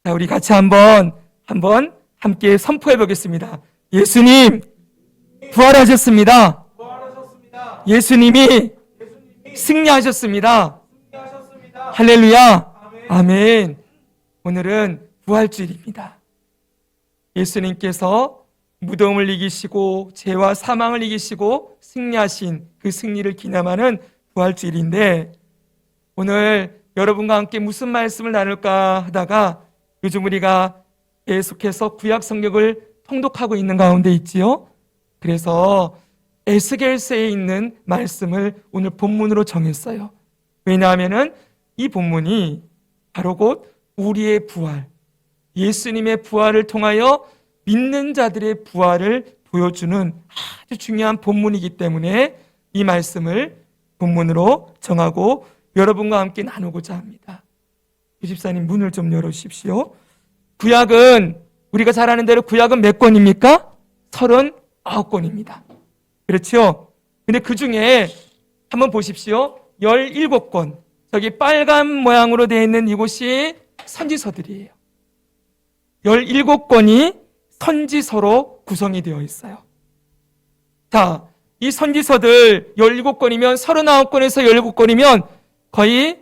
자, 우리 같이 한번 함께 선포해 보겠습니다. 예수님 부활하셨습니다. 예수님이 승리하셨습니다. 할렐루야. 아멘. 오늘은 부활주일입니다. 예수님께서 무덤을 이기시고 죄와 사망을 이기시고 승리하신 그 승리를 기념하는 부활주일인데, 오늘 여러분과 함께 무슨 말씀을 나눌까 하다가 요즘 우리가 계속해서 구약 성경을 통독하고 있는 가운데 있지요. 그래서 에스겔서에 있는 말씀을 오늘 본문으로 정했어요. 왜냐하면 이 본문이 바로 곧 우리의 부활, 예수님의 부활을 통하여 믿는 자들의 부활을 보여주는 아주 중요한 본문이기 때문에 이 말씀을 본문으로 정하고 여러분과 함께 나누고자 합니다. 유집사님 문을 좀 열어주십시오. 구약은 우리가 잘 아는 대로 구약은 몇 권입니까? 39권입니다. 그렇죠? 근데 그 중에 한번 보십시오. 17권. 저기 빨간 모양으로 되어 있는 이곳이 선지서들이에요. 17권이 선지서로 구성이 되어 있어요. 자, 이 선지서들 17권이면 39권에서 17권이면 거의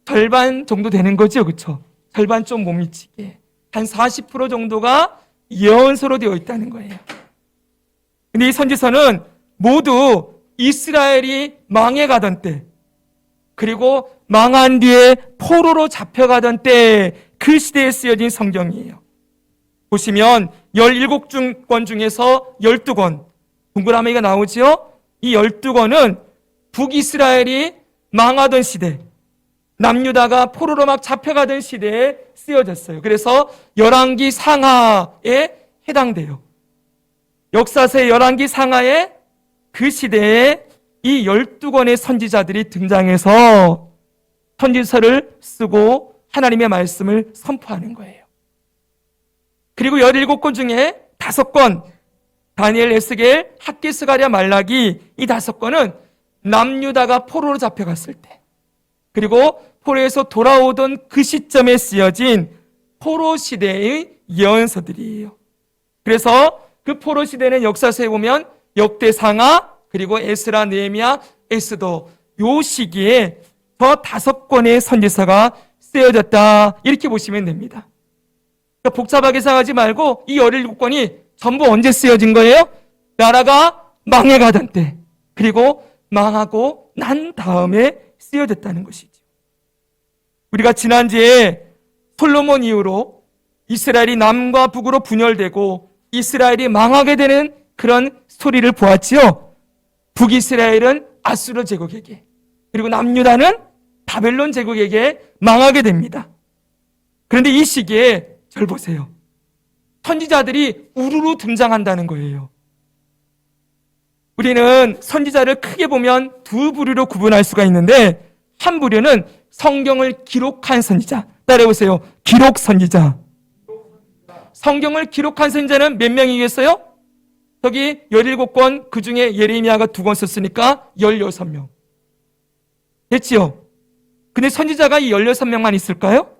절반 정도 되는 거죠. 그렇죠? 절반 좀 못 미치게. 한 40% 정도가 예언서로 되어 있다는 거예요. 근데 이 선지서는 모두 이스라엘이 망해가던 때, 그리고 망한 뒤에 포로로 잡혀가던 때 그 시대에 쓰여진 성경이에요. 보시면 17권 중에서 12권, 동그라미가 나오죠? 이 12권은 북이스라엘이 망하던 시대, 남유다가 포로로 막 잡혀가던 시대에 쓰여졌어요. 그래서 열왕기 상하에 해당돼요. 역사서의 열왕기 상하에 그 시대에 이 12권의 선지자들이 등장해서 선지서를 쓰고 하나님의 말씀을 선포하는 거예요. 그리고 17권 중에 5권, 다니엘, 에스겔, 학기, 스가랴, 말라기, 이 5권은 남유다가 포로로 잡혀갔을 때, 그리고 포로에서 돌아오던 그 시점에 쓰여진 포로 시대의 예언서들이에요. 그래서 그 포로 시대는 역사서에 보면 역대상하, 그리고 에스라, 느헤미야, 에스더, 요 시기에 저 5권의 선지서가 쓰여졌다, 이렇게 보시면 됩니다. 그러니까 복잡하게 생각하지 말고 이 17권이 전부 언제 쓰여진 거예요? 나라가 망해가던 때, 그리고 망하고 난 다음에 쓰여졌다는 것이죠. 우리가 지난주에 솔로몬 이후로 이스라엘이 남과 북으로 분열되고 이스라엘이 망하게 되는 그런 스토리를 보았지요. 북이스라엘은 아수르 제국에게, 그리고 남유다는 바벨론 제국에게 망하게 됩니다. 그런데 이 시기에 절 보세요. 선지자들이 우르르 등장한다는 거예요. 우리는 선지자를 크게 보면 두 부류로 구분할 수가 있는데, 한 부류는 성경을 기록한 선지자. 따라해보세요. 기록 선지자. 성경을 기록한 선지자는 몇 명이겠어요? 저기 17권, 그 중에 예레미야가 2권 썼으니까 16명. 됐지요? 근데 선지자가 이 16명만 있을까요?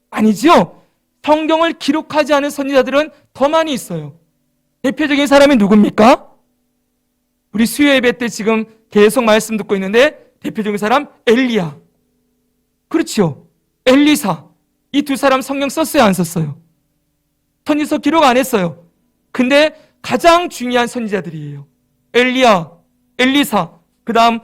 아니지요? 성경을 기록하지 않은 선지자들은 더 많이 있어요. 대표적인 사람이 누굽니까? 우리 수요 예배 때 지금 계속 말씀 듣고 있는데 대표적인 사람 엘리야. 그렇지요? 엘리사. 이 두 사람 성경 썼어요, 안 썼어요? 선지서 기록 안 했어요. 근데 가장 중요한 선지자들이에요. 엘리야, 엘리사, 그 다음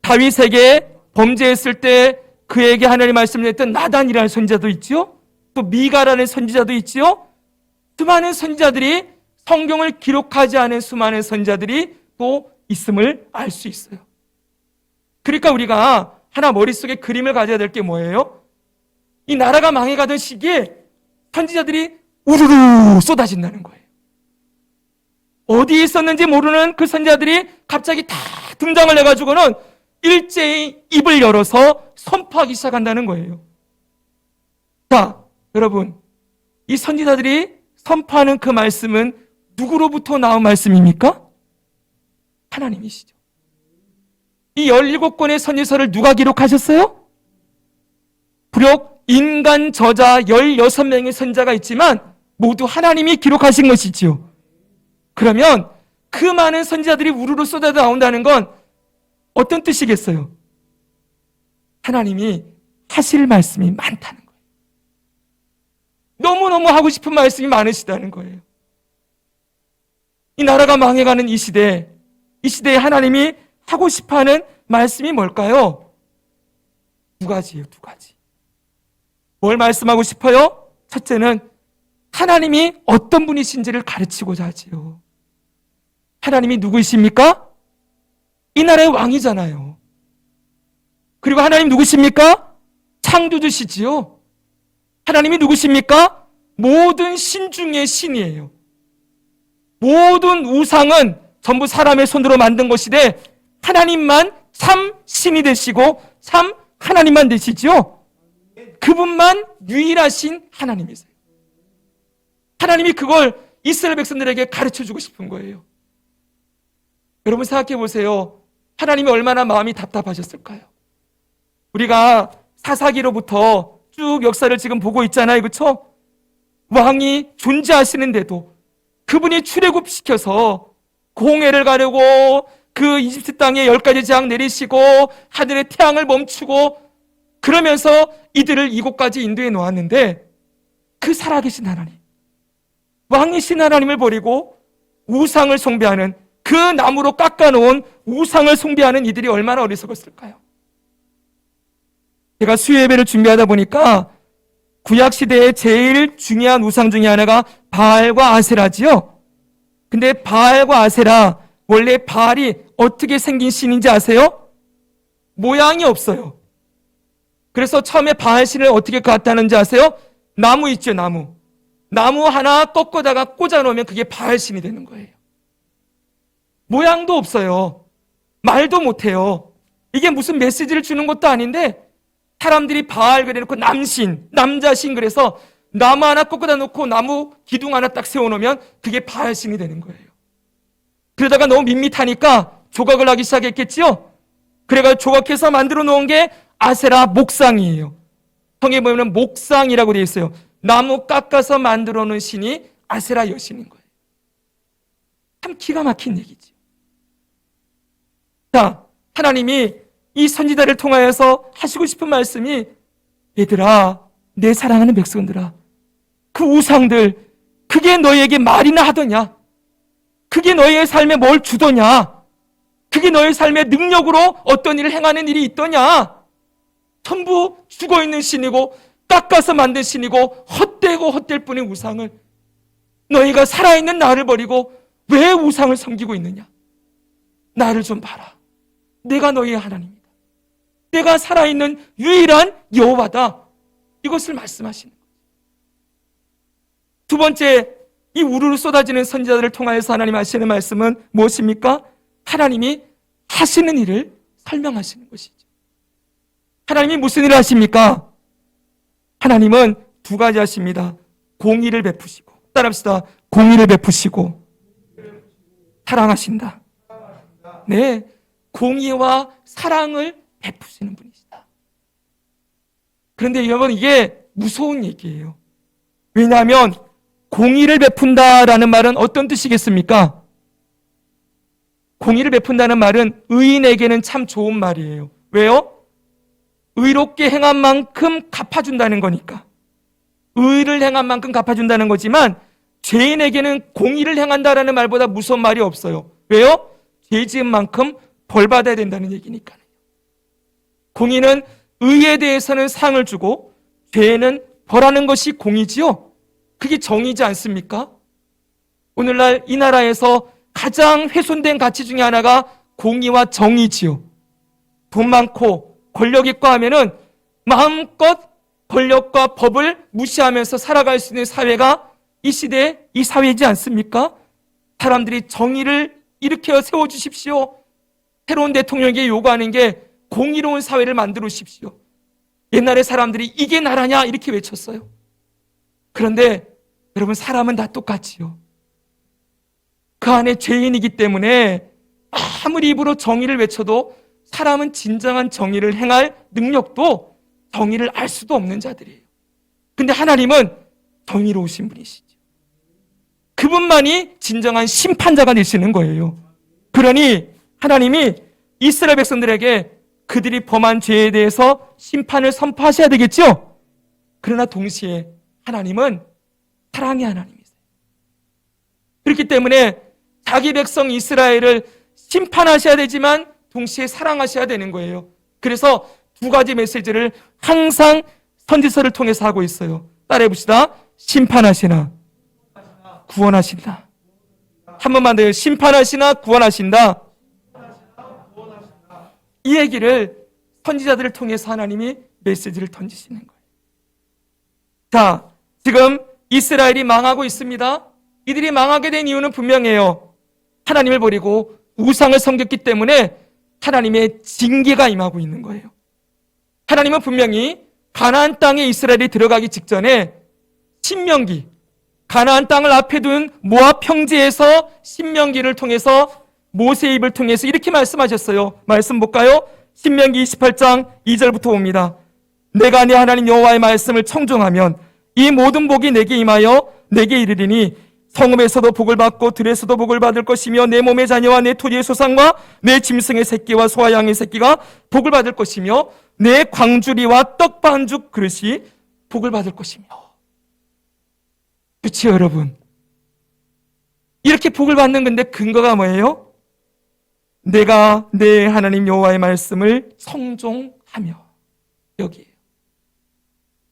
다윗에게 범죄했을 때 그에게 하나님 말씀을 했던 나단이라는 선지자도 있지요. 또 미가라는 선지자도 있지요. 수많은 선지자들이, 성경을 기록하지 않은 수많은 선지자들이 또 있음을 알 수 있어요. 그러니까 우리가 하나 머릿속에 그림을 가져야 될 게 뭐예요? 이 나라가 망해가던 시기에 선지자들이 우르르 쏟아진다는 거예요. 어디에 있었는지 모르는 그 선지자들이 갑자기 다 등장을 해가지고는 일제히 입을 열어서 선포하기 시작한다는 거예요. 자, 여러분, 이 선지자들이 선포하는 그 말씀은 누구로부터 나온 말씀입니까? 하나님이시죠. 이 17권의 선지서를 누가 기록하셨어요? 부록 인간 저자 16명의 선자가 있지만 모두 하나님이 기록하신 것이지요. 그러면 그 많은 선지자들이 우르르 쏟아져 나온다는 건 어떤 뜻이겠어요? 하나님이 하실 말씀이 많다는 거예요. 너무너무 하고 싶은 말씀이 많으시다는 거예요. 이 나라가 망해가는 이 시대에 하나님이 하고 싶어하는 말씀이 뭘까요? 두 가지예요, 두 가지. 뭘 말씀하고 싶어요? 첫째는 하나님이 어떤 분이신지를 가르치고자 하지요. 하나님이 누구이십니까? 이 나라의 왕이잖아요. 그리고 하나님 누구십니까? 창조주시지요. 하나님이 누구십니까? 모든 신 중의 신이에요. 모든 우상은 전부 사람의 손으로 만든 것이되 하나님만 참 신이 되시고 참 하나님만 되시지요. 그분만 유일하신 하나님이세요. 하나님이 그걸 이스라엘 백성들에게 가르쳐주고 싶은 거예요. 여러분 생각해 보세요. 하나님이 얼마나 마음이 답답하셨을까요? 우리가 사사기로부터 쭉 역사를 지금 보고 있잖아요. 그렇죠? 왕이 존재하시는데도 그분이 출애굽시켜서 공회를 가려고 그 이집트 땅에 10가지 재앙 내리시고 하늘의 태양을 멈추고 그러면서 이들을 이곳까지 인도해 놓았는데 그 살아계신 하나님, 왕이신 하나님을 버리고 우상을 숭배하는 그 나무로 깎아놓은 우상을 숭배하는 이들이 얼마나 어리석었을까요? 제가 수요예배를 준비하다 보니까 구약시대의 제일 중요한 우상 중에 하나가 바알과 아세라지요. 근데 바알과 아세라, 원래 바알이 어떻게 생긴 신인지 아세요? 모양이 없어요. 그래서 처음에 바알 신을 어떻게 갖다는지 아세요? 나무 있죠, 나무. 나무 하나 꺾어다가 꽂아 놓으면 그게 바알 신이 되는 거예요. 모양도 없어요. 말도 못해요. 이게 무슨 메시지를 주는 것도 아닌데 사람들이 바알 그래놓고 남신, 남자신 그래서 나무 하나 꺾어다 놓고 나무 기둥 하나 딱 세워놓으면 그게 바알신이 되는 거예요. 그러다가 너무 밋밋하니까 조각을 하기 시작했겠지요. 그래가지고 조각해서 만들어 놓은 게 아세라 목상이에요. 성에 보면 목상이라고 되어 있어요. 나무 깎아서 만들어 놓은 신이 아세라 여신인 거예요. 참 기가 막힌 얘기죠. 자, 하나님이 이 선지자를 통하여서 하시고 싶은 말씀이 얘들아, 내 사랑하는 백성들아, 그 우상들 그게 너희에게 말이나 하더냐? 그게 너희의 삶에 뭘 주더냐? 그게 너희 삶의 능력으로 어떤 일을 행하는 일이 있더냐? 전부 죽어있는 신이고 깎아서 만든 신이고 헛되고 헛될 뿐인 우상을 너희가 살아있는 나를 버리고 왜 우상을 섬기고 있느냐? 나를 좀 봐라. 내가 너희의 하나님이다. 내가 살아있는 유일한 여호와다. 이것을 말씀하시는 거예요. 두 번째, 이 우르르 쏟아지는 선지자들을 통하여서 하나님 하시는 말씀은 무엇입니까? 하나님이 하시는 일을 설명하시는 것이죠. 하나님이 무슨 일을 하십니까? 하나님은 두 가지 하십니다. 공의를 베푸시고, 따라합시다. 공의를 베푸시고 사랑하신다. 네, 공의와 사랑을 베푸시는 분이시다. 그런데 여러분, 이게 무서운 얘기예요. 왜냐하면 공의를 베푼다라는 말은 어떤 뜻이겠습니까? 공의를 베푼다는 말은 의인에게는 참 좋은 말이에요. 왜요? 의롭게 행한 만큼 갚아준다는 거니까. 의를 행한 만큼 갚아준다는 거지만 죄인에게는 공의를 행한다라는 말보다 무서운 말이 없어요. 왜요? 죄 지은 만큼 벌 받아야 된다는 얘기니까요. 공의는 의에 대해서는 상을 주고 죄에는 벌하는 것이 공의지요. 그게 정의지 않습니까? 오늘날 이 나라에서 가장 훼손된 가치 중에 하나가 공의와 정의지요. 돈 많고 권력 있고 하면은 마음껏 권력과 법을 무시하면서 살아갈 수 있는 사회가 이 시대에 이 사회이지 않습니까? 사람들이 정의를 일으켜 세워주십시오. 새로운 대통령에게 요구하는 게 공의로운 사회를 만들어 주십시오. 옛날에 사람들이 이게 나라냐 이렇게 외쳤어요. 그런데 여러분, 사람은 다 똑같지요. 그 안에 죄인이기 때문에 아무리 입으로 정의를 외쳐도 사람은 진정한 정의를 행할 능력도 정의를 알 수도 없는 자들이에요. 근데 하나님은 정의로우신 분이시죠. 그분만이 진정한 심판자가 되시는 거예요. 그러니 하나님이 이스라엘 백성들에게 그들이 범한 죄에 대해서 심판을 선포하셔야 되겠죠? 그러나 동시에 하나님은 사랑의 하나님이세요. 그렇기 때문에 자기 백성 이스라엘을 심판하셔야 되지만 동시에 사랑하셔야 되는 거예요. 그래서 두 가지 메시지를 항상 선지서를 통해서 하고 있어요. 따라해 봅시다. 심판하시나 구원하신다. 한 번만 더요. 심판하시나 구원하신다. 이 얘기를 선지자들을 통해서 하나님이 메시지를 던지시는 거예요. 자, 지금 이스라엘이 망하고 있습니다. 이들이 망하게 된 이유는 분명해요. 하나님을 버리고 우상을 섬겼기 때문에 하나님의 징계가 임하고 있는 거예요. 하나님은 분명히 가나안 땅에 이스라엘이 들어가기 직전에 신명기, 가나안 땅을 앞에 둔 모압 평지에서 신명기를 통해서 모세의 입을 통해서 이렇게 말씀하셨어요. 말씀 볼까요? 신명기 28장 2절부터 봅니다. 내가 내 하나님 여호와의 말씀을 청종하면 이 모든 복이 내게 임하여 내게 이르리니 성읍에서도 복을 받고 들에서도 복을 받을 것이며 내 몸의 자녀와 내 토지의 소산과 내 짐승의 새끼와 소와 양의 새끼가 복을 받을 것이며 내 광주리와 떡 반죽 그릇이 복을 받을 것이며. 그렇죠, 여러분? 이렇게 복을 받는 건데 근거가 뭐예요? 내가 내 하나님 여호와의 말씀을 성종하며. 여기에요.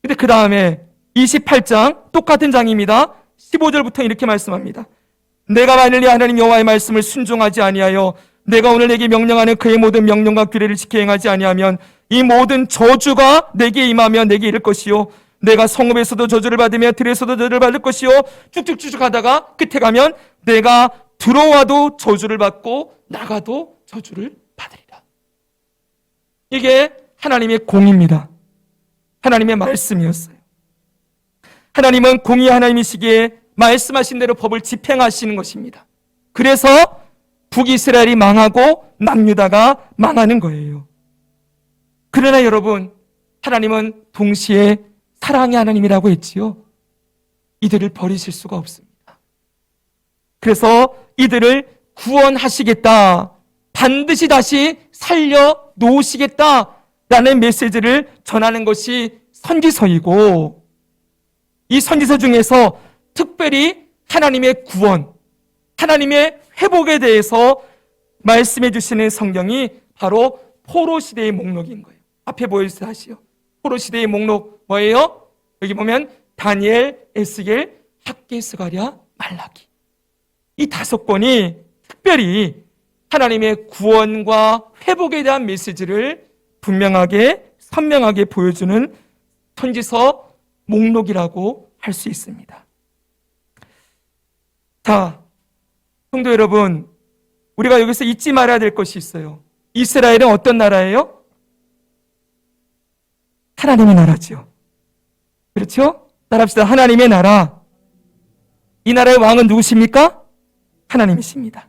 근데 그 다음에 28장 똑같은 장입니다. 15절부터 이렇게 말씀합니다. 내가 만일 내 하나님 여호와의 말씀을 순종하지 아니하여 내가 오늘 내게 명령하는 그의 모든 명령과 규례를 지켜 행하지 아니하면 이 모든 저주가 내게 임하며 내게 이를 것이요 내가 성읍에서도 저주를 받으며 들에서도 저주를 받을 것이요 쭉쭉쭉 가다가 끝에 가면 내가 들어와도 저주를 받고 나가도 저주를 받으리라. 이게 하나님의 공입니다. 하나님의 말씀이었어요. 하나님은 공의 하나님이시기에 말씀하신 대로 법을 집행하시는 것입니다. 그래서 북이스라엘이 망하고 남유다가 망하는 거예요. 그러나 여러분, 하나님은 동시에 사랑의 하나님이라고 했지요. 이들을 버리실 수가 없습니다. 그래서 이들을 구원하시겠다, 반드시 다시 살려 놓으시겠다라는 메시지를 전하는 것이 선지서이고, 이 선지서 중에서 특별히 하나님의 구원, 하나님의 회복에 대해서 말씀해 주시는 성경이 바로 포로 시대의 목록인 거예요. 앞에 보여주세요. 하시오. 포로 시대의 목록 뭐예요? 여기 보면 다니엘, 에스겔, 학개, 스가랴, 말라기. 이 5권이 특별히 하나님의 구원과 회복에 대한 메시지를 분명하게 선명하게 보여주는 선지서 목록이라고 할 수 있습니다. 자, 성도 여러분, 우리가 여기서 잊지 말아야 될 것이 있어요. 이스라엘은 어떤 나라예요? 하나님의 나라죠. 그렇죠? 따라합시다. 하나님의 나라. 이 나라의 왕은 누구십니까? 하나님이십니다.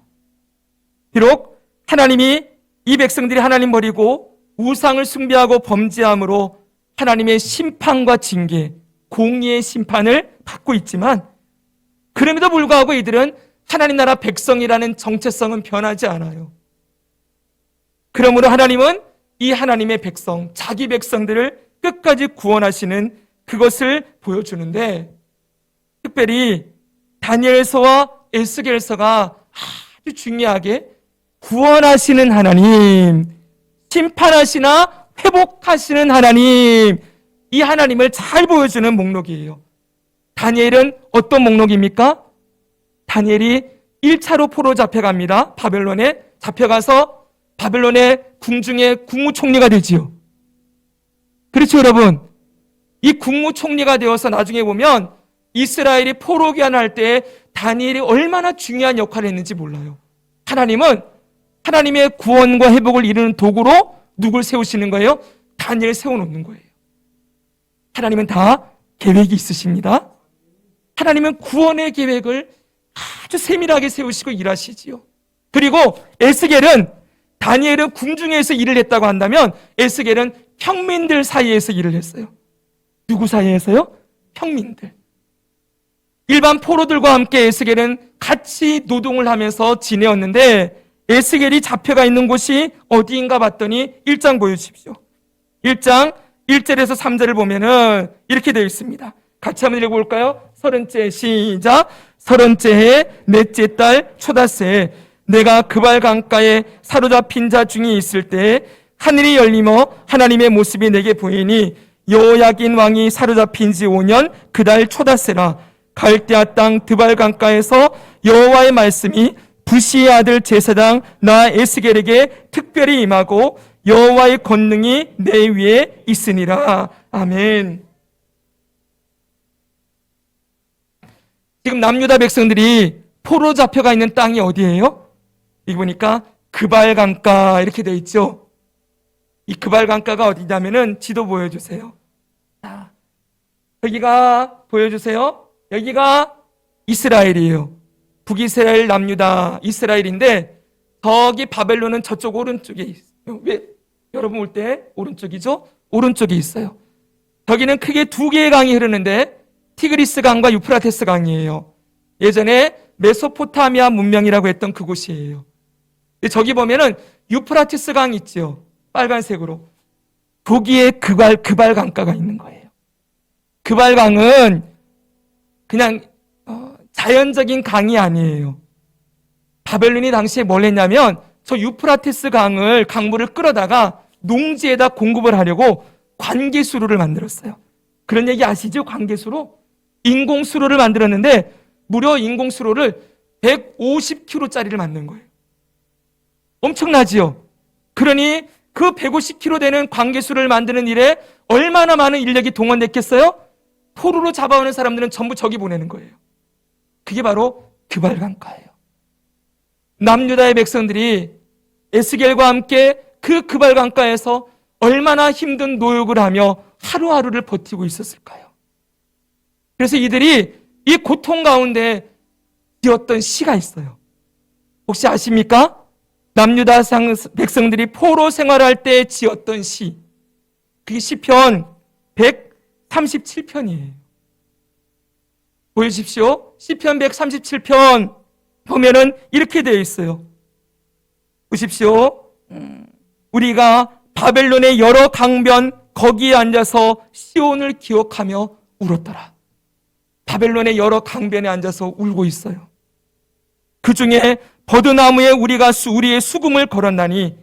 비록 하나님이 이 백성들이 하나님 버리고 우상을 숭배하고 범죄함으로 하나님의 심판과 징계, 공의의 심판을 받고 있지만 그럼에도 불구하고 이들은 하나님 나라 백성이라는 정체성은 변하지 않아요. 그러므로 하나님은 이 하나님의 백성, 자기 백성들을 끝까지 구원하시는 그것을 보여주는데, 특별히 다니엘서와 에스겔서가 아주 중요하게 구원하시는 하나님, 심판하시나 회복하시는 하나님, 이 하나님을 잘 보여주는 목록이에요. 다니엘은 어떤 목록입니까? 다니엘이 1차로 포로 잡혀갑니다. 바벨론에 잡혀가서 바벨론의 궁중의 국무총리가 되지요. 그렇죠, 여러분? 이 국무총리가 되어서 나중에 보면 이스라엘이 포로 귀환할 때 다니엘이 얼마나 중요한 역할을 했는지 몰라요. 하나님은 하나님의 구원과 회복을 이루는 도구로 누굴 세우시는 거예요? 다니엘을 세워놓는 거예요. 하나님은 다 계획이 있으십니다. 하나님은 구원의 계획을 아주 세밀하게 세우시고 일하시지요. 그리고 에스겔은, 다니엘은 궁중에서 일을 했다고 한다면 에스겔은 평민들 사이에서 일을 했어요. 누구 사이에서요? 평민들. 일반 포로들과 함께 에스겔은 같이 노동을 하면서 지내었는데 에스겔이 잡혀가 있는 곳이 어디인가 봤더니 1장 보여주십시오. 1장 1절에서 3절을 보면은 이렇게 되어 있습니다. 같이 한번 읽어볼까요? 30째 시작. 30째 해 넷째 달 초닷새 내가 그발 강가에 사로잡힌 자 중에 있을 때 하늘이 열리며 하나님의 모습이 내게 보이니 여호야긴 왕이 사로잡힌 지 5년 그 달 초닷새라. 갈대아 땅 드발 강가에서 여호와의 말씀이 부시의 아들 제사장 나 에스겔에게 특별히 임하고 여호와의 권능이 내 위에 있으니라. 아멘. 지금 남유다 백성들이 포로 잡혀가 있는 땅이 어디예요? 여기 보니까 그발 강가 이렇게 되어 있죠. 이 그발 강가가 어디냐면은 지도 보여주세요. 자, 여기가 보여주세요. 여기가 이스라엘이에요. 북이스라엘, 남유다, 이스라엘인데 저기 바벨론은 저쪽 오른쪽에 있어요. 왜? 여러분 올 때 오른쪽이죠? 오른쪽에 있어요. 저기는 크게 두 개의 강이 흐르는데 티그리스 강과 유프라테스 강이에요. 예전에 메소포타미아 문명이라고 했던 그곳이에요. 저기 보면은 유프라테스 강 있죠? 빨간색으로. 거기에 그발 강가가 있는 거예요. 그발 강은 그냥 자연적인 강이 아니에요. 바벨론이 당시에 뭘 했냐면 저 유프라테스 강물을 끌어다가 농지에다 공급을 하려고 관계수로를 만들었어요. 그런 얘기 아시죠? 관계수로? 인공수로를 만들었는데 무려 인공수로를 150km짜리를 만든 거예요. 엄청나지요? 그러니 그 150km 되는 관계수를 만드는 일에 얼마나 많은 인력이 동원됐겠어요? 포로로 잡아오는 사람들은 전부 저기 보내는 거예요. 그게 바로 그발 강가예요. 남유다의 백성들이 에스겔과 함께 그 그발 강가에서 얼마나 힘든 노역을 하며 하루하루를 버티고 있었을까요? 그래서 이들이 이 고통 가운데 지었던 시가 있어요. 혹시 아십니까? 남유다 백성들이 포로 생활할 때 지었던 시. 그게 시편 137편이에요. 보여주십시오. 시편 137편 보면은 이렇게 되어 있어요. 보십시오. 우리가 바벨론의 여러 강변 거기에 앉아서 시온을 기억하며 울었더라. 바벨론의 여러 강변에 앉아서 울고 있어요. 그 중에 버드나무에 우리의 수금을 걸었나니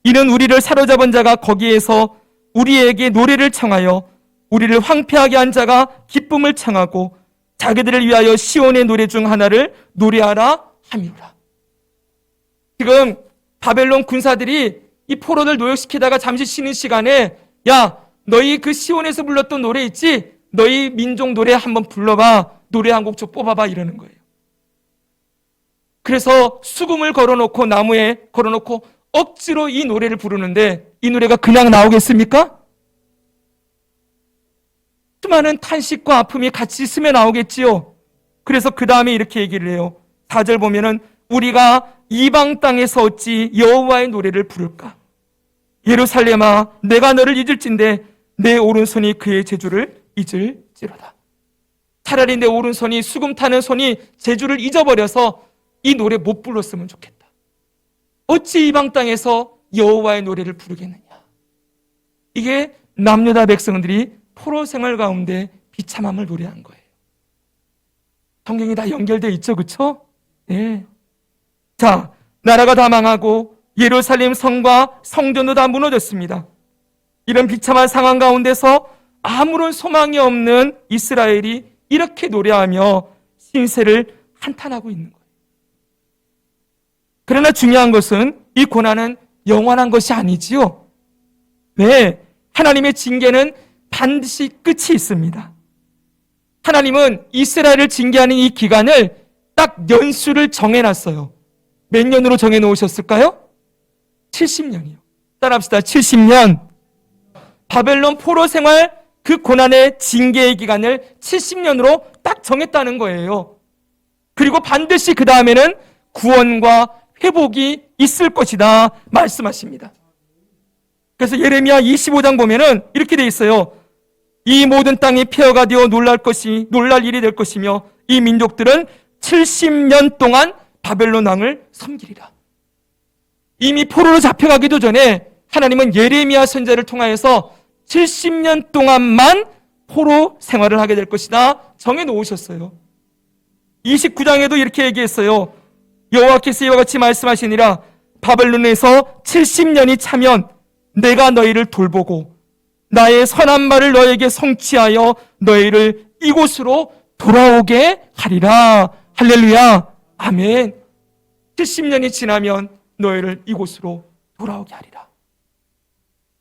이는 우리를 사로잡은 자가 거기에서 우리에게 노래를 청하여 우리를 황폐하게 한 자가 기쁨을 청하고 자기들을 위하여 시온의 노래 중 하나를 노래하라 함이로라. 지금 바벨론 군사들이 이 포로들 노역시키다가 잠시 쉬는 시간에 야, 너희 그 시온에서 불렀던 노래 있지? 너희 민족 노래 한번 불러봐. 노래 한 곡 좀 뽑아봐. 이러는 거예요. 그래서 수금을 걸어놓고 나무에 걸어놓고 억지로 이 노래를 부르는데 이 노래가 그냥 나오겠습니까? 수많은 탄식과 아픔이 같이 스며 나오겠지요. 그래서 그 다음에 이렇게 얘기를 해요. 4절 보면은 우리가 이방 땅에서 어찌 여호와의 노래를 부를까? 예루살렘아 내가 너를 잊을진데 내 오른손이 그의 제주를 잊을지로다. 차라리 내 오른손이 수금 타는 손이 제주를 잊어버려서 이 노래 못 불렀으면 좋겠다. 어찌 이방 땅에서 여호와의 노래를 부르겠느냐. 이게 남유다 백성들이 포로 생활 가운데 비참함을 노래한 거예요. 성경이 다 연결되어 있죠, 그렇죠? 네. 자, 나라가 다 망하고 예루살렘 성과 성전도 다 무너졌습니다. 이런 비참한 상황 가운데서 아무런 소망이 없는 이스라엘이 이렇게 노래하며 신세를 한탄하고 있는 거예요. 그러나 중요한 것은 이 고난은 영원한 것이 아니지요. 네, 하나님의 징계는 반드시 끝이 있습니다. 하나님은 이스라엘을 징계하는 이 기간을 딱 연수를 정해놨어요. 몇 년으로 정해놓으셨을까요? 70년이요. 따라합시다. 70년. 바벨론 포로 생활 그 고난의 징계의 기간을 70년으로 딱 정했다는 거예요. 그리고 반드시 그 다음에는 구원과 회복이 있을 것이다 말씀하십니다. 그래서 예레미야 25장 보면은 이렇게 돼 있어요. 이 모든 땅이 폐허가 되어 놀랄 일이 될 것이며 이 민족들은 70년 동안 바벨론 왕을 섬기리라. 이미 포로로 잡혀가기도 전에 하나님은 예레미야 선지자를 통하여서 70년 동안만 포로 생활을 하게 될 것이다 정해 놓으셨어요. 29장에도 이렇게 얘기했어요. 여호와께서 이와 같이 말씀하시니라. 바벨론에서 70년이 차면 내가 너희를 돌보고 나의 선한 말을 너에게 성취하여 너희를 이곳으로 돌아오게 하리라. 할렐루야. 아멘. 70년이 지나면 너희를 이곳으로 돌아오게 하리라.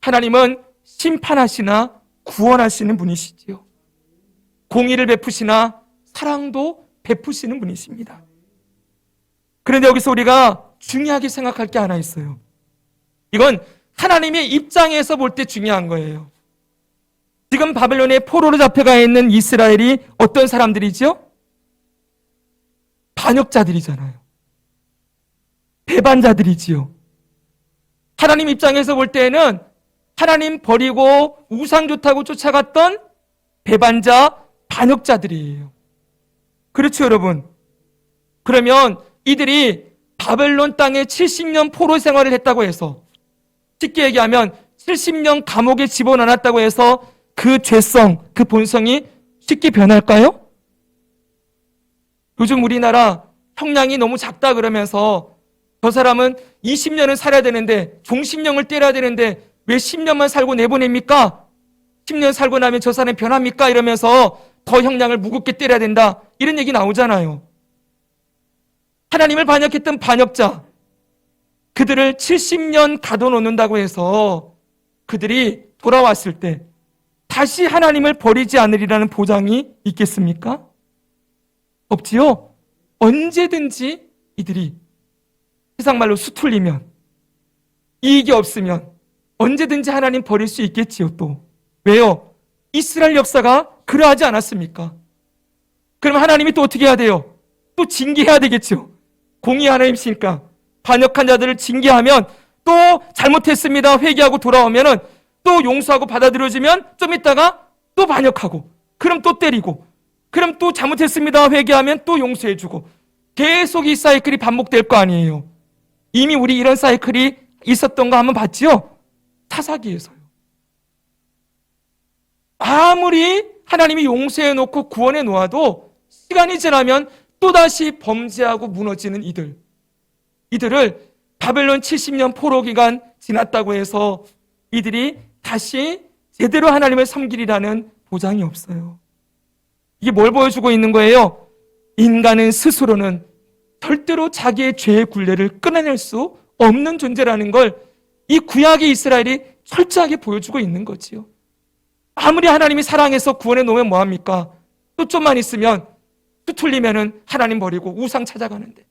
하나님은 심판하시나 구원하시는 분이시지요. 공의를 베푸시나 사랑도 베푸시는 분이십니다. 그런데 여기서 우리가 중요하게 생각할 게 하나 있어요. 이건 하나님의 입장에서 볼 때 중요한 거예요. 지금 바벨론에 포로로 잡혀가 있는 이스라엘이 어떤 사람들이죠? 반역자들이잖아요. 배반자들이지요. 하나님 입장에서 볼 때는 하나님 버리고 우상 좋다고 쫓아갔던 배반자, 반역자들이에요. 그렇죠, 여러분? 그러면 이들이 바벨론 땅에 70년 포로 생활을 했다고 해서, 쉽게 얘기하면 70년 감옥에 집어넣었다고 해서 그 죄성, 그 본성이 쉽게 변할까요? 요즘 우리나라 형량이 너무 작다 그러면서 저 사람은 20년은 살아야 되는데, 종신형을 때려야 되는데 왜 10년만 살고 내보냅니까? 10년 살고 나면 저 사람이 변합니까? 이러면서 더 형량을 무겁게 때려야 된다. 이런 얘기 나오잖아요. 하나님을 반역했던 반역자, 그들을 70년 가둬놓는다고 해서 그들이 돌아왔을 때 다시 하나님을 버리지 않으리라는 보장이 있겠습니까? 없지요? 언제든지 이들이 세상 말로 수틀리면, 이익이 없으면 언제든지 하나님 버릴 수 있겠지요. 또 왜요? 이스라엘 역사가 그러하지 않았습니까? 그럼 하나님이 또 어떻게 해야 돼요? 또 징계해야 되겠죠. 공의 하나님이시니까 반역한 자들을 징계하면, 또 잘못했습니다 회개하고 돌아오면은 또 용서하고 받아들여지면 좀 있다가 또 반역하고, 그럼 또 때리고, 그럼 또 잘못했습니다 회개하면 또 용서해주고, 계속 이 사이클이 반복될 거 아니에요. 이미 우리 이런 사이클이 있었던 거 한번 봤지요? 사사기에서요. 아무리 하나님이 용서해 놓고 구원해 놓아도 시간이 지나면 또다시 범죄하고 무너지는 이들을 바벨론 70년 포로 기간 지났다고 해서 이들이 다시 제대로 하나님을 섬기리라는 보장이 없어요. 이게 뭘 보여주고 있는 거예요? 인간은 스스로는 절대로 자기의 죄의 굴레를 끊어낼 수 없는 존재라는 걸 이 구약의 이스라엘이 철저하게 보여주고 있는 거지요. 아무리 하나님이 사랑해서 구원해 놓으면 뭐합니까? 또 좀만 있으면, 수틀리면은 하나님 버리고 우상 찾아가는데,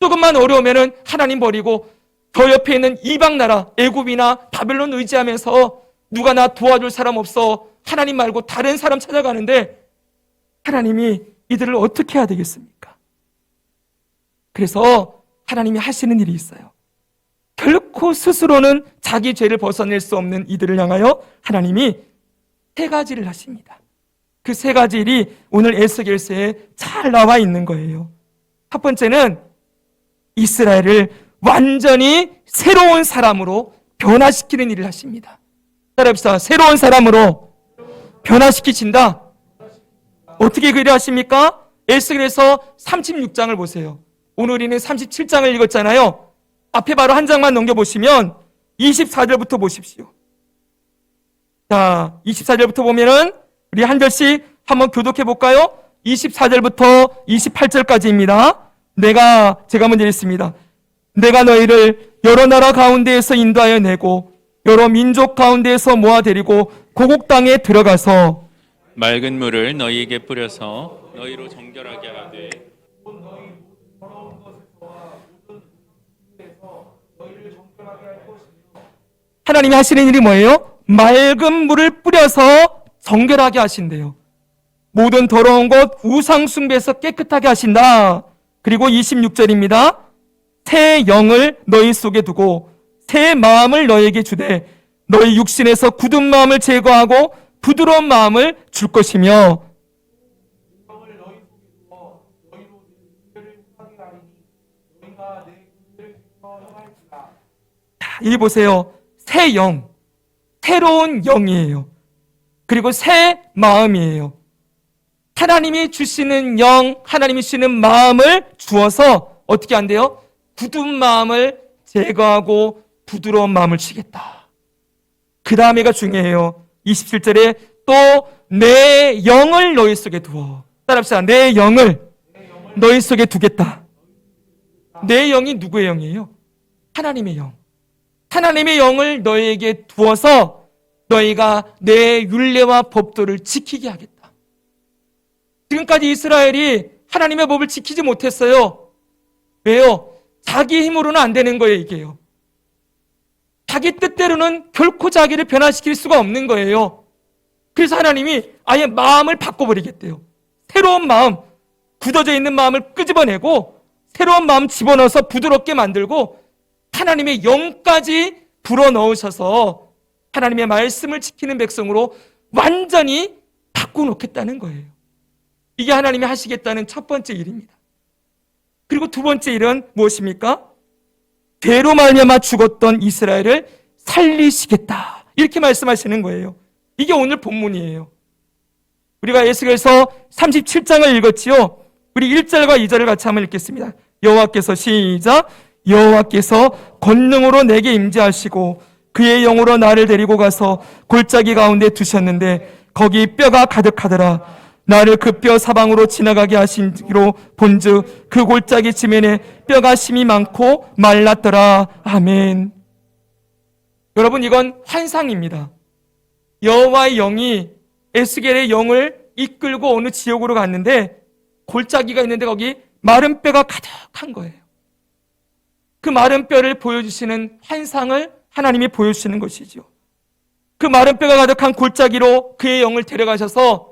조금만 어려우면은 하나님 버리고 저 옆에 있는 이방 나라 애굽이나 바벨론 의지하면서 누가 나 도와줄 사람 없어, 하나님 말고 다른 사람 찾아가는데 하나님이 이들을 어떻게 해야 되겠습니까? 그래서 하나님이 하시는 일이 있어요. 결코 스스로는 자기 죄를 벗어낼 수 없는 이들을 향하여 하나님이 세 가지를 하십니다. 그 세 가지 일이 오늘 에스겔서에 잘 나와 있는 거예요. 첫 번째는 이스라엘을 완전히 새로운 사람으로 변화시키는 일을 하십니다. 따라합시다. 새로운 사람으로 변화시키신다. 어떻게 그리 하십니까? 에스겔서 36장을 보세요. 오늘 우리는 37장을 읽었잖아요. 앞에 바로 한 장만 넘겨보시면 24절부터 보십시오. 자, 24절부터 보면은 우리 한 절씩 한번 교독해 볼까요? 24절부터 28절까지입니다. 제가 먼저 읽습니다. 내가 너희를 여러 나라 가운데에서 인도하여 내고 여러 민족 가운데에서 모아 데리고 고국 땅에 들어가서 맑은 물을 너희에게 뿌려서 너희로 정결하게 하되 하나님이 하시는 일이 뭐예요? 맑은 물을 뿌려서 정결하게 하신대요. 모든 더러운 것 우상 숭배에서 깨끗하게 하신다. 그리고 26절입니다. 새 영을 너희 속에 두고 새 마음을 너희에게 주되 너희 육신에서 굳은 마음을 제거하고 부드러운 마음을 줄 것이며 이 보세요. 새 영, 새로운 영이에요. 그리고 새 마음이에요. 하나님이 주시는 영, 하나님이 주시는 마음을 주어서 어떻게 한대요? 굳은 마음을 제거하고 부드러운 마음을 주겠다. 그 다음에가 중요해요. 27절에 또 내 영을 너희 속에 두어. 따라합시다. 내 영을 너희 속에 두겠다. 내 영이 누구의 영이에요? 하나님의 영. 하나님의 영을 너희에게 두어서 너희가 내 율례와 법도를 지키게 하겠다. 지금까지 이스라엘이 하나님의 법을 지키지 못했어요. 왜요? 자기 힘으로는 안 되는 거예요, 이게요. 자기 뜻대로는 결코 자기를 변화시킬 수가 없는 거예요. 그래서 하나님이 아예 마음을 바꿔버리겠대요. 새로운 마음, 굳어져 있는 마음을 끄집어내고 새로운 마음 집어넣어서 부드럽게 만들고 하나님의 영까지 불어넣으셔서 하나님의 말씀을 지키는 백성으로 완전히 바꿔놓겠다는 거예요. 이게 하나님이 하시겠다는 첫 번째 일입니다. 그리고 두 번째 일은 무엇입니까? 죄로 말미암아 죽었던 이스라엘을 살리시겠다. 이렇게 말씀하시는 거예요. 이게 오늘 본문이에요. 우리가 에스겔서 37장을 읽었지요. 우리 1절과 2절을 같이 한번 읽겠습니다. 여호와께서 시작. 여호와께서 권능으로 내게 임재하시고 그의 영으로 나를 데리고 가서 골짜기 가운데 두셨는데 거기 뼈가 가득하더라. 나를 그 뼈 사방으로 지나가게 하신지로 본즉 그 골짜기 지면에 뼈가 심이 많고 말랐더라. 아멘. 여러분, 이건 환상입니다. 여호와의 영이 에스겔의 영을 이끌고 어느 지역으로 갔는데 골짜기가 있는데 거기 마른 뼈가 가득한 거예요. 그 마른 뼈를 보여주시는 환상을 하나님이 보여주시는 것이죠. 그 마른 뼈가 가득한 골짜기로 그의 영을 데려가셔서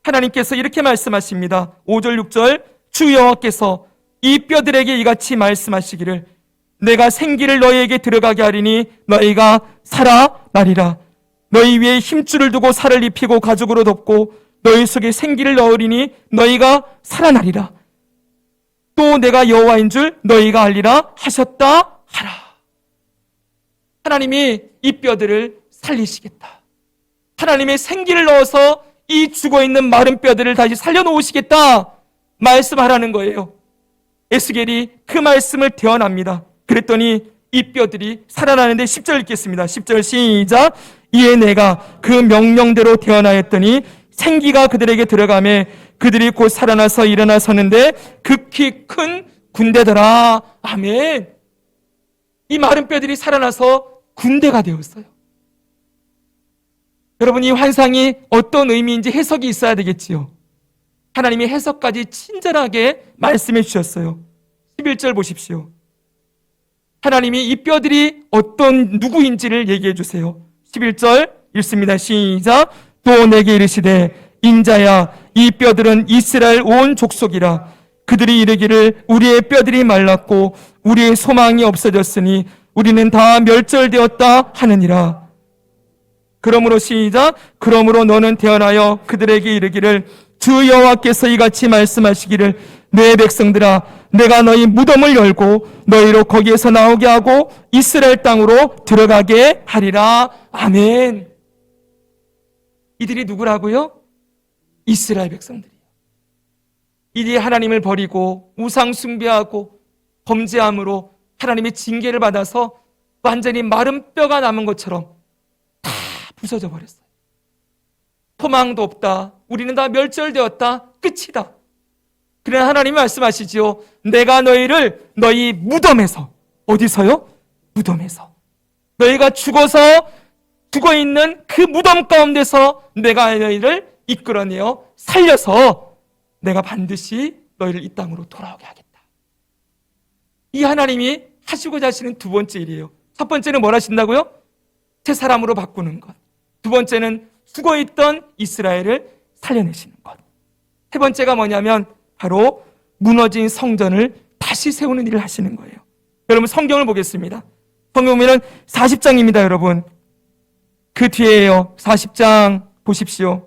하나님께서 이렇게 말씀하십니다. 5절 6절 주 여호와께서 이 뼈들에게 이같이 말씀하시기를 내가 생기를 너희에게 들어가게 하리니 너희가 살아나리라. 너희 위에 힘줄을 두고 살을 입히고 가죽으로 덮고 너희 속에 생기를 넣으리니 너희가 살아나리라. 또 내가 여호와인 줄 너희가 알리라 하셨다 하라. 하나님이 이 뼈들을 살리시겠다. 하나님의 생기를 넣어서 이 죽어있는 마른 뼈들을 다시 살려놓으시겠다 말씀하라는 거예요. 에스겔이 그 말씀을 대언합니다. 그랬더니 이 뼈들이 살아나는데 10절 읽겠습니다. 10절 시작. 이에 내가 그 명령대로 대언하였더니 생기가 그들에게 들어가매 그들이 곧 살아나서 일어나 서는데 극히 큰 군대더라. 아멘. 이 마른 뼈들이 살아나서 군대가 되었어요. 여러분, 이 환상이 어떤 의미인지 해석이 있어야 되겠지요. 하나님이 해석까지 친절하게 말씀해 주셨어요. 11절 보십시오. 하나님이 이 뼈들이 어떤 누구인지를 얘기해 주세요. 11절 읽습니다. 시작. 또 내게 이르시되 인자야 이 뼈들은 이스라엘 온 족속이라. 그들이 이르기를 우리의 뼈들이 말랐고 우리의 소망이 없어졌으니 우리는 다 멸절되었다 하느니라. 그러므로 시작. 그러므로 너는 태어나여 그들에게 이르기를 주 여호와께서 이같이 말씀하시기를 내 백성들아 내가 너희 무덤을 열고 너희로 거기에서 나오게 하고 이스라엘 땅으로 들어가게 하리라. 아멘. 이들이 누구라고요? 이스라엘 백성들이요. 이들이 하나님을 버리고 우상 숭배하고 범죄함으로 하나님의 징계를 받아서 완전히 마른 뼈가 남은 것처럼 다 부서져 버렸어요. 소망도 없다. 우리는 다 멸절되었다. 끝이다. 그러나 하나님이 말씀하시지요. 내가 너희를 너희 무덤에서, 어디서요? 무덤에서. 너희가 죽어있는 그 무덤 가운데서 내가 너희를 이끌어내어 살려서 내가 반드시 너희를 이 땅으로 돌아오게 하겠다. 이 하나님이 하시고자 하시는 두 번째 일이에요. 첫 번째는 뭘 하신다고요? 새 사람으로 바꾸는 것. 두 번째는 죽어있던 이스라엘을 살려내시는 것. 세 번째가 뭐냐면 바로 무너진 성전을 다시 세우는 일을 하시는 거예요. 여러분 성경을 보겠습니다. 성경 보면 40장입니다. 여러분 그 뒤에요. 40장 보십시오.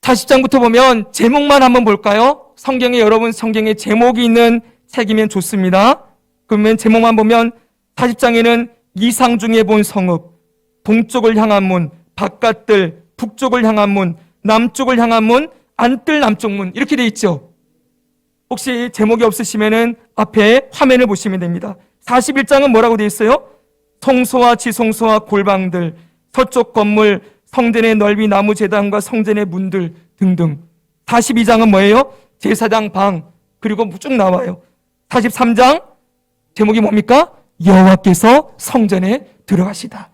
40장부터 보면 제목만 한번 볼까요? 성경에 여러분 성경에 제목이 있는 책이면 좋습니다. 그러면 제목만 보면 40장에는 이상 중에 본 성읍, 동쪽을 향한 문, 바깥들, 북쪽을 향한 문, 남쪽을 향한 문, 안뜰 남쪽 문 이렇게 돼 있죠. 혹시 제목이 없으시면은 앞에 화면을 보시면 됩니다. 41장은 뭐라고 돼 있어요? 성소와 지성소와 골방들, 서쪽 건물, 성전의 넓이, 나무 제단과 성전의 문들 등등. 42장은 뭐예요? 제사장 방, 그리고 쭉 나와요. 43장 제목이 뭡니까? 여호와께서 성전에 들어가시다.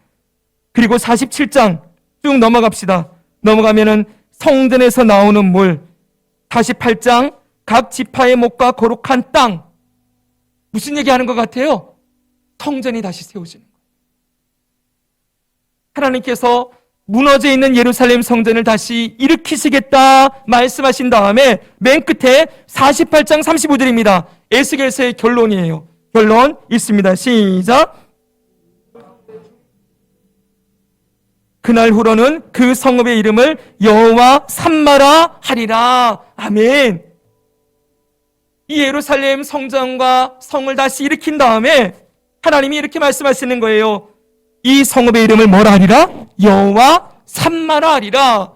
그리고 47장 쭉 넘어갑시다. 넘어가면은 성전에서 나오는 물. 48장 각 지파의 목과 거룩한 땅. 무슨 얘기하는 것 같아요? 성전이 다시 세워지는 거예요. 하나님께서 무너져 있는 예루살렘 성전을 다시 일으키시겠다 말씀하신 다음에 맨 끝에 48장 35절입니다. 에스겔서의 결론이에요. 결론 있습니다. 시작. 그날 후로는 그 성읍의 이름을 여호와 삼마라 하리라. 아멘. 이 예루살렘 성전과 성을 다시 일으킨 다음에 하나님이 이렇게 말씀하시는 거예요. 이 성읍의 이름을 뭐라 하리라? 여호와 삼마라 하리라.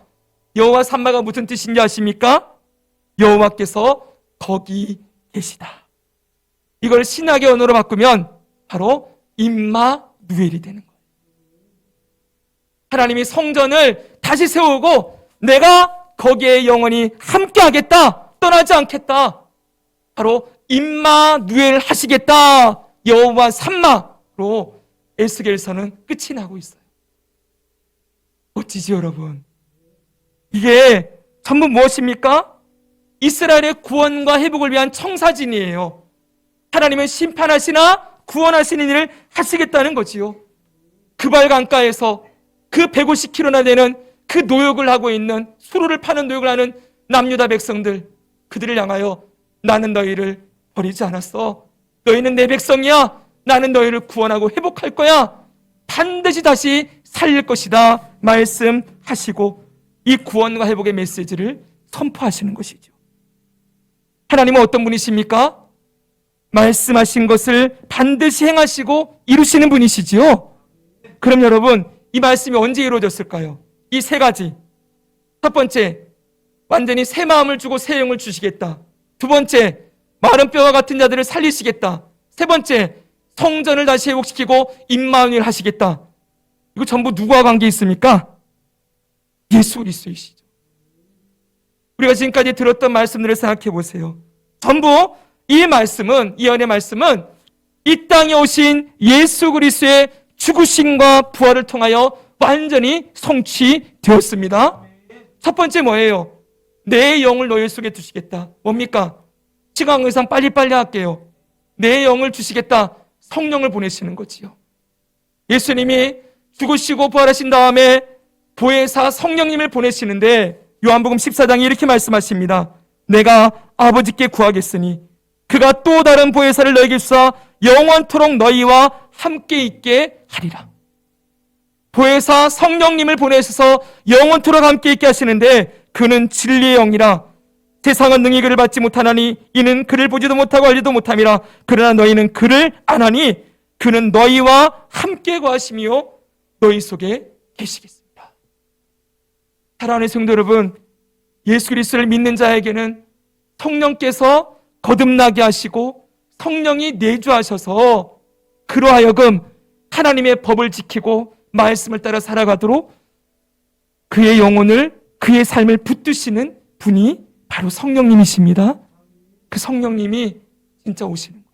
여호와 삼마가 무슨 뜻인지 아십니까? 여호와께서 거기 계시다. 이걸 신학의 언어로 바꾸면 바로 임마누엘이 되는 거예요. 하나님이 성전을 다시 세우고 내가 거기에 영원히 함께하겠다, 떠나지 않겠다. 바로 임마누엘 하시겠다, 여호와 삼마로 에스겔서는 끝이 나고 있어요. 멋지지 여러분? 이게 전부 무엇입니까? 이스라엘의 구원과 회복을 위한 청사진이에요. 하나님은 심판하시나 구원하시는 일을 하시겠다는 거지요. 그발 강가에서 그 150km나 되는 그 노역을 하고 있는, 수로를 파는 노역을 하는 남유다 백성들, 그들을 향하여 나는 너희를 버리지 않았어. 너희는 내 백성이야. 나는 너희를 구원하고 회복할 거야. 반드시 다시 살릴 것이다 말씀하시고 이 구원과 회복의 메시지를 선포하시는 것이죠. 하나님은 어떤 분이십니까? 말씀하신 것을 반드시 행하시고 이루시는 분이시지요. 그럼 여러분, 이 말씀이 언제 이루어졌을까요? 이 세 가지. 첫 번째, 완전히 새 마음을 주고 새 영을 주시겠다. 두 번째, 마른 뼈와 같은 자들을 살리시겠다. 세 번째, 성전을 다시 회복시키고 임마누엘 하시겠다. 이거 전부 누구와 관계 있습니까? 예수 그리스도이시죠. 우리가 지금까지 들었던 말씀들을 생각해 보세요. 전부 이 말씀은, 이 연의 말씀은 이 땅에 오신 예수 그리스도의 죽으심과 부활을 통하여 완전히 성취되었습니다. 첫 번째 뭐예요? 내 영을 너희 속에 두시겠다. 뭡니까? 시간 의상 빨리빨리 할게요. 내 영을 주시겠다. 성령을 보내시는 거지요. 예수님이 죽으시고 부활하신 다음에 보혜사 성령님을 보내시는데 요한복음 14장에 이렇게 말씀하십니다. 내가 아버지께 구하겠으니 그가 또 다른 보혜사를 너에게 주사 영원토록 너희와 함께 있게 하리라. 보혜사 성령님을 보내셔서 영원토록 함께 있게 하시는데 그는 진리의 영이라. 세상은 능히 그를 받지 못하나니 이는 그를 보지도 못하고 알지도 못함이라. 그러나 너희는 그를 아나니 그는 너희와 함께 거하시며 너희 속에 계시겠습니다. 사랑하는 성도 여러분, 예수 그리스도를 믿는 자에게는 성령께서 거듭나게 하시고 성령이 내주하셔서 그로 하여금 하나님의 법을 지키고 말씀을 따라 살아가도록 그의 영혼을, 그의 삶을 붙드시는 분이 바로 성령님이십니다. 그 성령님이 진짜 오시는 거예요.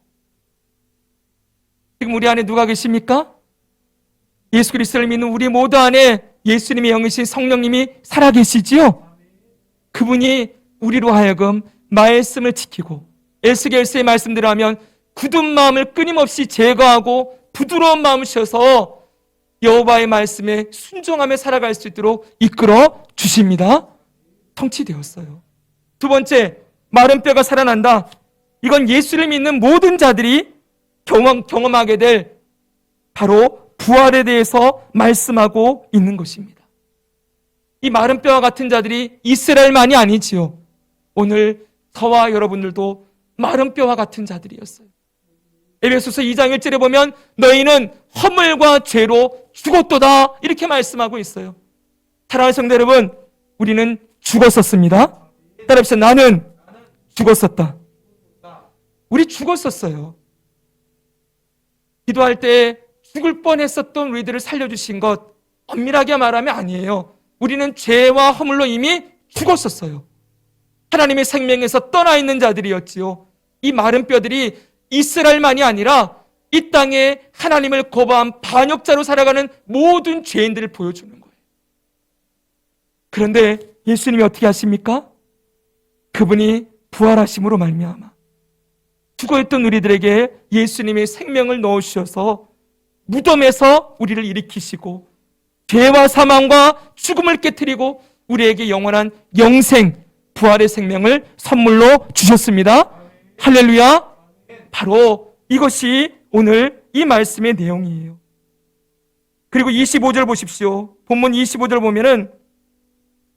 지금 우리 안에 누가 계십니까? 예수 그리스도를 믿는 우리 모두 안에 예수님의 영이신 성령님이 살아계시지요? 그분이 우리로 하여금 말씀을 지키고 에스겔서의 말씀대로 하면 굳은 마음을 끊임없이 제거하고 부드러운 마음을 주셔서 여호와의 말씀에 순종하며 살아갈 수 있도록 이끌어 주십니다. 성취되었어요. 두 번째, 마른 뼈가 살아난다. 이건 예수를 믿는 모든 자들이 경험하게 될 바로 부활에 대해서 말씀하고 있는 것입니다. 이 마른 뼈와 같은 자들이 이스라엘만이 아니지요. 오늘 저와 여러분들도 마른 뼈와 같은 자들이었어요. 에베소서 2장 1절에 보면 너희는 허물과 죄로 죽었도다 이렇게 말씀하고 있어요. 사랑하는 성도 여러분, 우리는 죽었었습니다. 따라합시다. 나는 죽었었다. 우리 죽었었어요. 기도할 때 죽을 뻔했었던 우리들을 살려주신 것 엄밀하게 말하면 아니에요. 우리는 죄와 허물로 이미 죽었었어요. 하나님의 생명에서 떠나 있는 자들이었지요. 이 마른 뼈들이 이스라엘만이 아니라 이 땅에 하나님을 거부한 반역자로 살아가는 모든 죄인들을 보여주는 거예요. 그런데 예수님이 어떻게 하십니까? 그분이 부활하심으로 말미암아 죽어있던 우리들에게 예수님의 생명을 넣으셔서 무덤에서 우리를 일으키시고 죄와 사망과 죽음을 깨뜨리고 우리에게 영원한 영생, 부활의 생명을 선물로 주셨습니다. 할렐루야! 바로 이것이 오늘 이 말씀의 내용이에요. 그리고 25절 보십시오. 본문 25절 보면은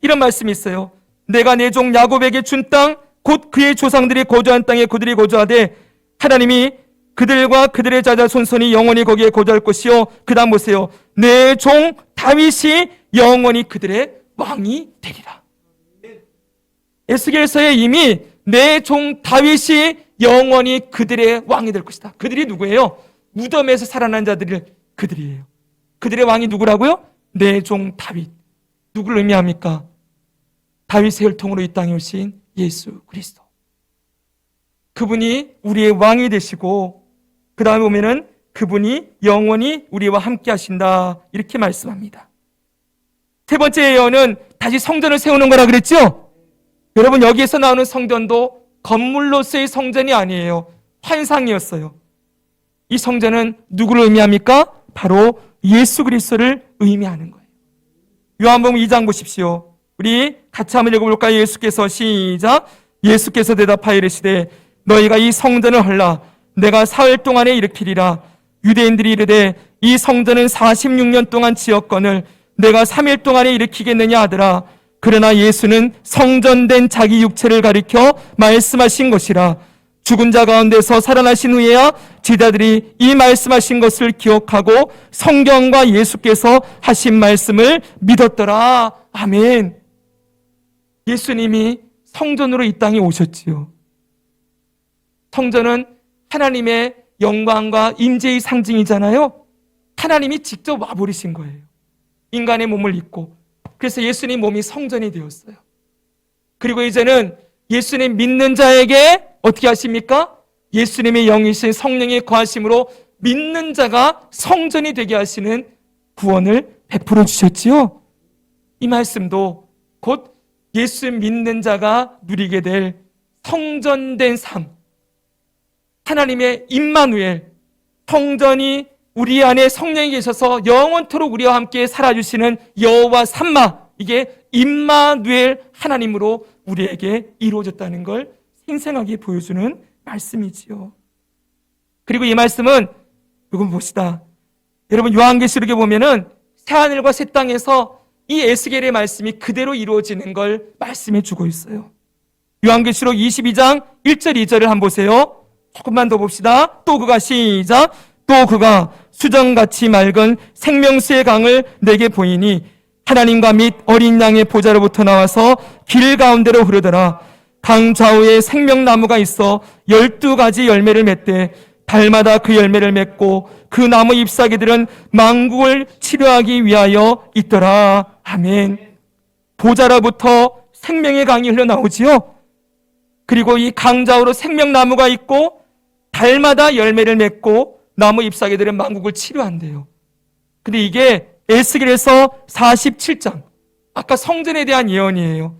이런 말씀이 있어요. 내가 내 종 야곱에게 준 땅, 곧 그의 조상들이 거주한 땅에 그들이 거주하되 하나님이 그들과 그들의 자손손이 영원히 거기에 거주할 것이요. 그 다음 보세요. 내 종 다윗이 영원히 그들의 왕이 되리라. 에스겔서에 이미 내 종 다윗이 영원히 그들의 왕이 될 것이다. 그들이 누구예요? 무덤에서 살아난 자들이 그들이에요. 그들의 왕이 누구라고요? 내 종 다윗. 누구를 의미합니까? 다윗의 혈통으로 이 땅에 오신 예수 그리스도. 그분이 우리의 왕이 되시고 그 다음에 보면은 그분이 영원히 우리와 함께 하신다 이렇게 말씀합니다. 세 번째 예언은 다시 성전을 세우는 거라 그랬죠? 여러분, 여기에서 나오는 성전도 건물로서의 성전이 아니에요. 환상이었어요. 이 성전은 누구를 의미합니까? 바로 예수 그리스도를 의미하는 거예요. 요한복음 2장 보십시오. 우리 같이 한번 읽어볼까요? 예수께서 시작. 예수께서 대답하여 이르시되 너희가 이 성전을 헐라 내가 사흘 동안에 일으키리라. 유대인들이 이르되 이 성전은 46년 동안 지었거늘 내가 3일 동안에 일으키겠느냐 하더라. 그러나 예수는 성전된 자기 육체를 가리켜 말씀하신 것이라. 죽은 자 가운데서 살아나신 후에야 제자들이 이 말씀하신 것을 기억하고 성경과 예수께서 하신 말씀을 믿었더라. 아멘. 예수님이 성전으로 이 땅에 오셨지요. 성전은 하나님의 영광과 임재의 상징이잖아요. 하나님이 직접 와버리신 거예요. 인간의 몸을 입고. 그래서 예수님 몸이 성전이 되었어요. 그리고 이제는 예수님 믿는 자에게 어떻게 하십니까? 예수님의 영이신 성령의 거하심으로 믿는 자가 성전이 되게 하시는 구원을 베풀어 주셨지요. 이 말씀도 곧 예수 믿는 자가 누리게 될 성전된 삶, 하나님의 임마누엘, 성전이 우리 안에 성령이 계셔서 영원토록 우리와 함께 살아주시는 여호와 삼마, 이게 임마누엘 하나님으로 우리에게 이루어졌다는 걸 생생하게 보여주는 말씀이지요. 그리고 이 말씀은 여러분 봅시다. 여러분 요한계시록에 보면은 새하늘과 새 땅에서 이 에스겔의 말씀이 그대로 이루어지는 걸 말씀해 주고 있어요. 요한계시록 22장 1절 2절을 한번 보세요. 조금만 더 봅시다. 또 그가 시작. 또 그가 수정같이 맑은 생명수의 강을 내게 보이니 하나님과 및 어린 양의 보좌로부터 나와서 길 가운데로 흐르더라. 강 좌우에 생명나무가 있어 12가지 열매를 맺되 달마다 그 열매를 맺고 그 나무 잎사귀들은 만국을 치료하기 위하여 있더라. 아멘. 보좌로부터 생명의 강이 흘러나오지요. 그리고 이 강 좌우로 생명나무가 있고 달마다 열매를 맺고 나무 잎사귀들은 만국을 치료한대요. 근데 이게 에스겔에서 47장, 아까 성전에 대한 예언이에요.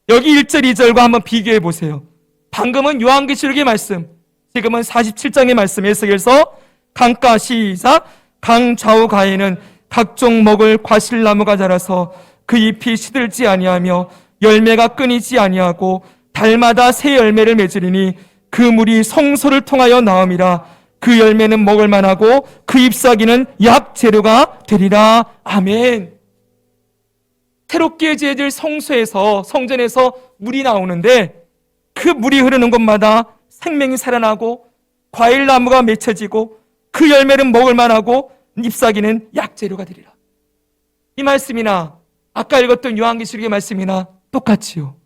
여기 1절 2절과 한번 비교해 보세요. 방금은 요한계시록의 말씀, 지금은 47장의 말씀. 에스겔서 강가 시작. 강 좌우 가에는 각종 먹을 과실나무가 자라서 그 잎이 시들지 아니하며 열매가 끊이지 아니하고 달마다 새 열매를 맺으리니 그 물이 성소를 통하여 나음이라. 그 열매는 먹을 만하고 그 잎사귀는 약 재료가 되리라. 아멘. 새롭게 지어질 성소에서, 성전에서 물이 나오는데 그 물이 흐르는 곳마다 생명이 살아나고 과일나무가 맺혀지고 그 열매는 먹을 만하고 잎사귀는 약재료가 되리라. 이 말씀이나 아까 읽었던 요한계시록의 말씀이나 똑같지요.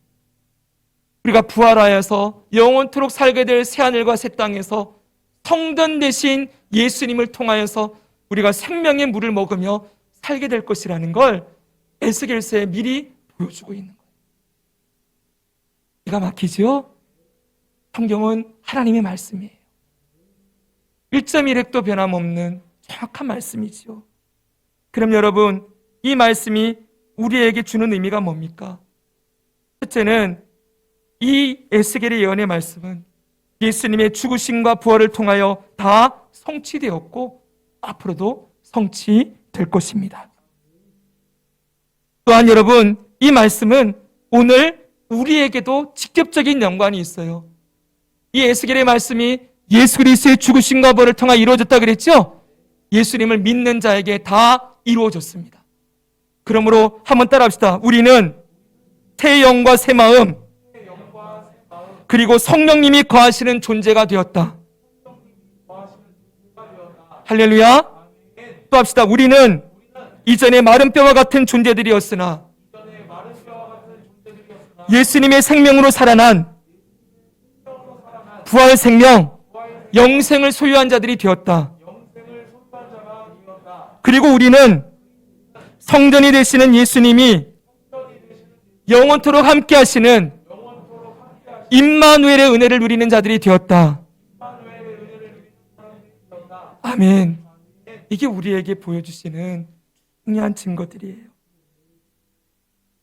우리가 부활하여서 영원토록 살게 될 새하늘과 새 땅에서 성전 대신 예수님을 통하여서 우리가 생명의 물을 먹으며 살게 될 것이라는 걸 에스겔서에 미리 보여주고 있는 거예요. 기가 막히죠? 성경은 하나님의 말씀이에요. 1.1획도 변함없는 정확한 말씀이지요. 그럼 여러분, 이 말씀이 우리에게 주는 의미가 뭡니까? 첫째는 이 에스겔의 예언의 말씀은 예수님의 죽으심과 부활을 통하여 다 성취되었고 앞으로도 성취될 것입니다. 또한 여러분, 이 말씀은 오늘 우리에게도 직접적인 연관이 있어요. 이 에스겔의 말씀이 예수 그리스도의 죽으심과 부활을 통하여 이루어졌다 그랬죠? 예수님을 믿는 자에게 다 이루어졌습니다. 그러므로 한번 따라합시다. 우리는 새 영과 새 마음 그리고 성령님이 거하시는 존재가 되었다. 할렐루야. 또 합시다. 우리는 이전에 마른 뼈와 같은 존재들이었으나 예수님의 생명으로 살아난 부활 생명, 영생을 소유한 자들이 되었다. 그리고 우리는 성전이 되시는 예수님이 영원토록 함께 하시는 임마누엘의 은혜를 누리는 자들이 되었다. 아멘. 이게 우리에게 보여주시는 중요한 증거들이에요.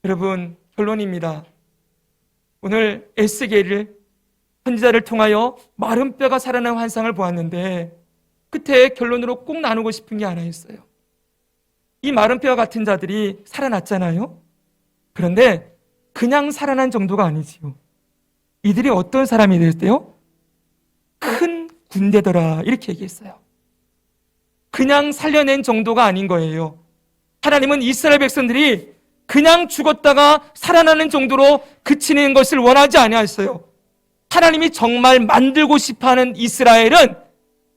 여러분, 결론입니다. 오늘 에스겔을 선지자를 통하여 마른 뼈가 살아난 환상을 보았는데 끝에 결론으로 꼭 나누고 싶은 게 하나 있어요. 이 마른 뼈와 같은 자들이 살아났잖아요. 그런데 그냥 살아난 정도가 아니지요. 이들이 어떤 사람이 됐대요? 큰 군대더라, 이렇게 얘기했어요. 그냥 살려낸 정도가 아닌 거예요. 하나님은 이스라엘 백성들이 그냥 죽었다가 살아나는 정도로 그치는 것을 원하지 아니하였어요. 하나님이 정말 만들고 싶어하는 이스라엘은,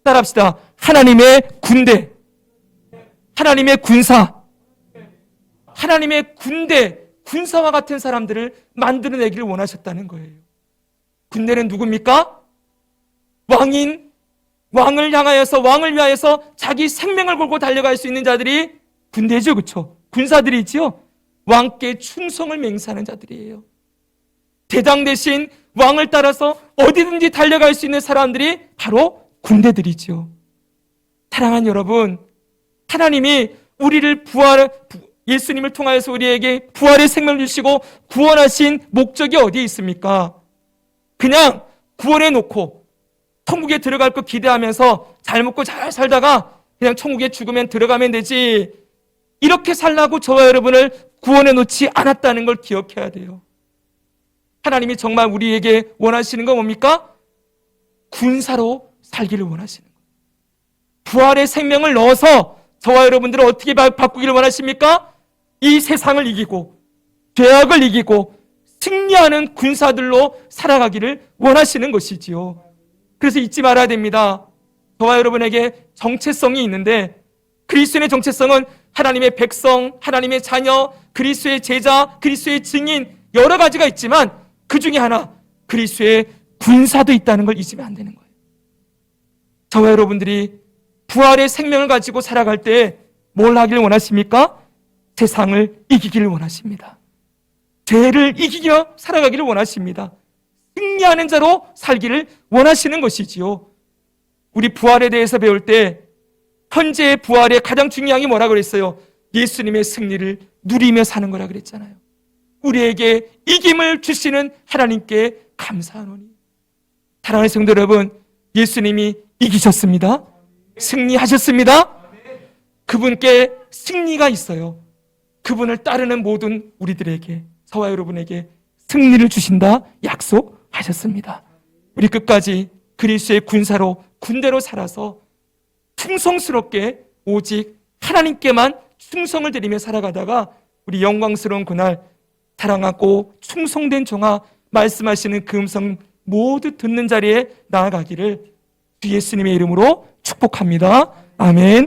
따라합시다, 하나님의 군대, 하나님의 군사, 하나님의 군대, 군사와 같은 사람들을 만들어내기를 원하셨다는 거예요. 군대는 누굽니까? 왕을 향하여서, 왕을 위하여서 자기 생명을 걸고 달려갈 수 있는 자들이 군대죠, 그렇죠? 군사들이지요. 왕께 충성을 맹세하는 자들이에요. 대장 대신 왕을 따라서 어디든지 달려갈 수 있는 사람들이 바로 군대들이죠. 사랑하는 여러분, 하나님이 우리를 예수님을 통하여서 우리에게 부활의 생명을 주시고 구원하신 목적이 어디에 있습니까? 그냥 구원해 놓고 천국에 들어갈 거 기대하면서 잘 먹고 잘 살다가 그냥 천국에 죽으면 들어가면 되지, 이렇게 살라고 저와 여러분을 구원해 놓지 않았다는 걸 기억해야 돼요. 하나님이 정말 우리에게 원하시는 건 뭡니까? 군사로 살기를 원하시는 거예요. 부활의 생명을 넣어서 저와 여러분들을 어떻게 바꾸기를 원하십니까? 이 세상을 이기고 죄악을 이기고 승리하는 군사들로 살아가기를 원하시는 것이지요. 그래서 잊지 말아야 됩니다. 저와 여러분에게 정체성이 있는데, 그리스도의 정체성은 하나님의 백성, 하나님의 자녀, 그리스도의 제자, 그리스도의 증인, 여러 가지가 있지만 그 중에 하나, 그리스도의 군사도 있다는 걸 잊으면 안 되는 거예요. 저와 여러분들이 부활의 생명을 가지고 살아갈 때 뭘 하기를 원하십니까? 세상을 이기기를 원하십니다. 죄를 이기며 살아가기를 원하십니다. 승리하는 자로 살기를 원하시는 것이지요. 우리 부활에 대해서 배울 때 현재의 부활의 가장 중요한 게 뭐라고 그랬어요? 예수님의 승리를 누리며 사는 거라 그랬잖아요. 우리에게 이김을 주시는 하나님께 감사하노니. 사랑하는 성도 여러분, 예수님이 이기셨습니다. 승리하셨습니다. 그분께 승리가 있어요. 그분을 따르는 모든 우리들에게, 저와 여러분에게 승리를 주신다 약속하셨습니다. 우리 끝까지 그리스도의 군사로 군대로 살아서 충성스럽게 오직 하나님께만 충성을 드리며 살아가다가 우리 영광스러운 그날 사랑하고 충성된 종아 말씀하시는 그 음성 모두 듣는 자리에 나아가기를 주 예수님의 이름으로 축복합니다. 아멘.